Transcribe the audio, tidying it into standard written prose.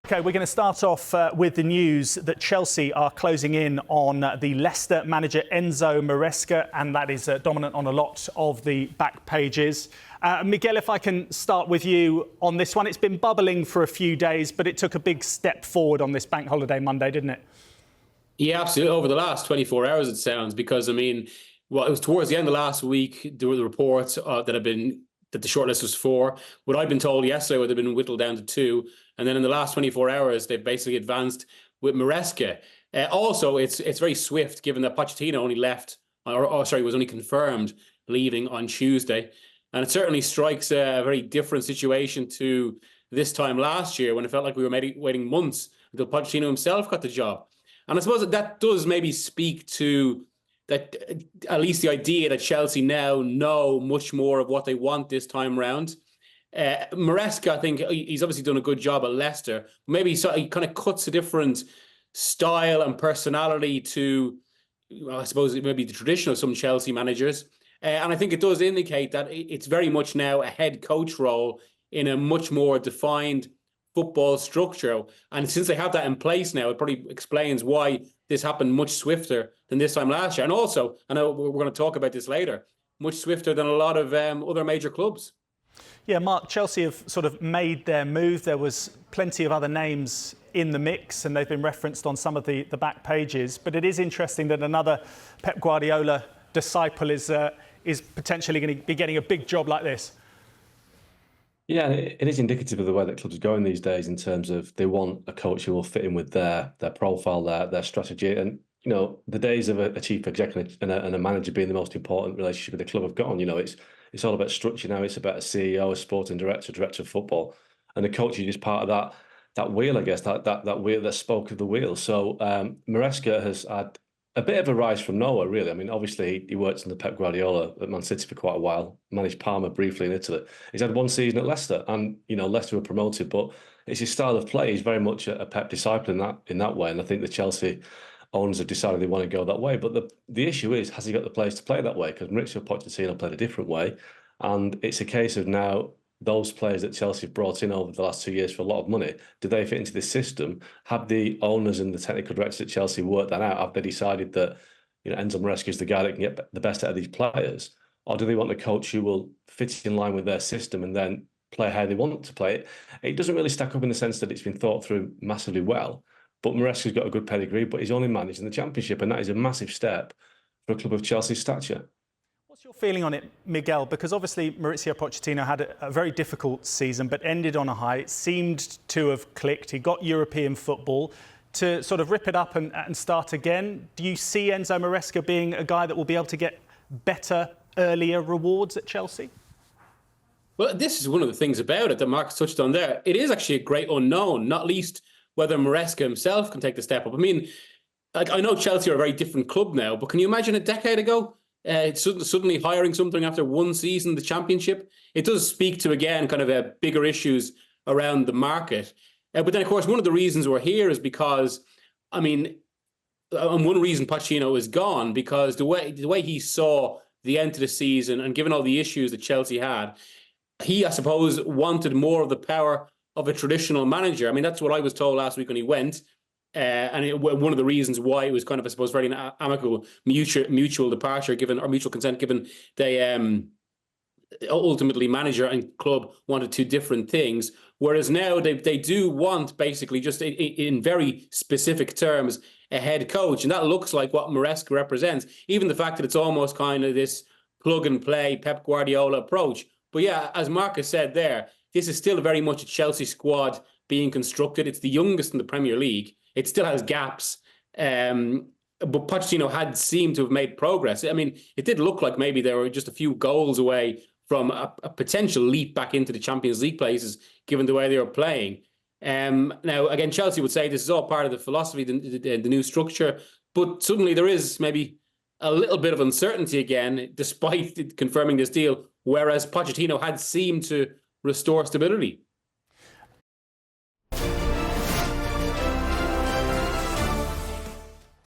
OK, we're going to start off with the news that Chelsea are closing in on the Leicester manager Enzo Maresca, and that is dominant on a lot of the back pages. Miguel, if I can start with you on this one. It's been bubbling for a few days, but it took a big step forward on this bank holiday Monday, didn't it? Yeah, absolutely. Over the last 24 hours, it sounds, because, I mean, well, it was towards the end of last week, there were the reports that the shortlist was 4. What I'd been told yesterday would have been whittled down to 2. And then in the last 24 hours, they've basically advanced with Maresca. Also, it's very swift, given that Pochettino only left, was only confirmed leaving on Tuesday. And it certainly strikes a very different situation to this time last year, when it felt like we were waiting months until Pochettino himself got the job. And I suppose that does maybe speak to that, at least the idea that Chelsea now know much more of what they want this time round. Maresca, I think he's obviously done a good job at Leicester. Maybe he kind of cuts a different style and personality to, well, I suppose, maybe the tradition of some Chelsea managers. And I think it does indicate that it's very much now a head coach role in a much more defined football structure. And since they have that in place now, it probably explains why this happened much swifter than this time last year. And also, I know we're going to talk about this later, much swifter than a lot of other major clubs. Yeah, Mark, Chelsea have sort of made their move. There was plenty of other names in the mix, and they've been referenced on some of the back pages. But it is interesting that another Pep Guardiola disciple is potentially going to be getting a big job like this. Yeah, it is indicative of the way that clubs are going these days, in terms of they want a coach who will fit in with their profile, their strategy. And, you know, the days of a chief executive and a manager being the most important relationship with the club have gone. You know, it's all about structure now. It's about a CEO, a sporting director, director of football. And the coach is just part of that wheel, I guess, that wheel, that spoke of the wheel. So Maresca has had a bit of a rise from nowhere, really. I mean, obviously, he worked under Pep Guardiola at Man City for quite a while, managed Parma briefly in Italy. He's had one season at Leicester, and, you know, Leicester were promoted, but it's his style of play. He's very much a Pep disciple in that way, and I think the Chelsea owners have decided they want to go that way. But the issue is, has he got the players to play that way? Because Mauricio Pochettino played a different way, and it's a case of now, those players that Chelsea have brought in over the last 2 years for a lot of money, do they fit into this system? Have the owners and the technical directors at Chelsea worked that out? Have they decided that, you know, Enzo Maresca is the guy that can get the best out of these players? Or do they want a coach who will fit in line with their system and then play how they want to play it? It doesn't really stack up in the sense that it's been thought through massively well. But Maresca's got a good pedigree, but he's only managed in the Championship, and that is a massive step for a club of Chelsea's stature. What's your feeling on it, Miguel? Because obviously Mauricio Pochettino had a very difficult season, but ended on a high. It seemed to have clicked. He got European football. To sort of rip it up and start again, do you see Enzo Maresca being a guy that will be able to get better, earlier rewards at Chelsea? Well, this is one of the things about it that Mark's touched on there. It is actually a great unknown, not least whether Maresca himself can take the step up. I mean, like, I know Chelsea are a very different club now, but can you imagine a decade ago? Suddenly hiring something after one season, the Championship? It does speak to, again, kind of bigger issues around the market. But then, of course, one of the reasons we're here is because, I mean, and one reason Pochettino is gone, because the way he saw the end of the season, and given all the issues that Chelsea had, he, I suppose, wanted more of the power of a traditional manager. I mean, that's what I was told last week when he went. One of the reasons why it was kind of, I suppose, very amicable mutual departure, or mutual consent, given they ultimately manager and club wanted two different things. Whereas now they do want, basically, just in very specific terms, a head coach. And that looks like what Maresca represents. Even the fact that it's almost kind of this plug and play Pep Guardiola approach. But yeah, as Marcus said there, this is still very much a Chelsea squad being constructed. It's the youngest in the Premier League. It still has gaps, but Pochettino had seemed to have made progress. I mean, it did look like maybe they were just a few goals away from a potential leap back into the Champions League places, given the way they were playing. Now, again, Chelsea would say this is all part of the philosophy, the new structure, but suddenly there is maybe a little bit of uncertainty again, despite confirming this deal, whereas Pochettino had seemed to restore stability.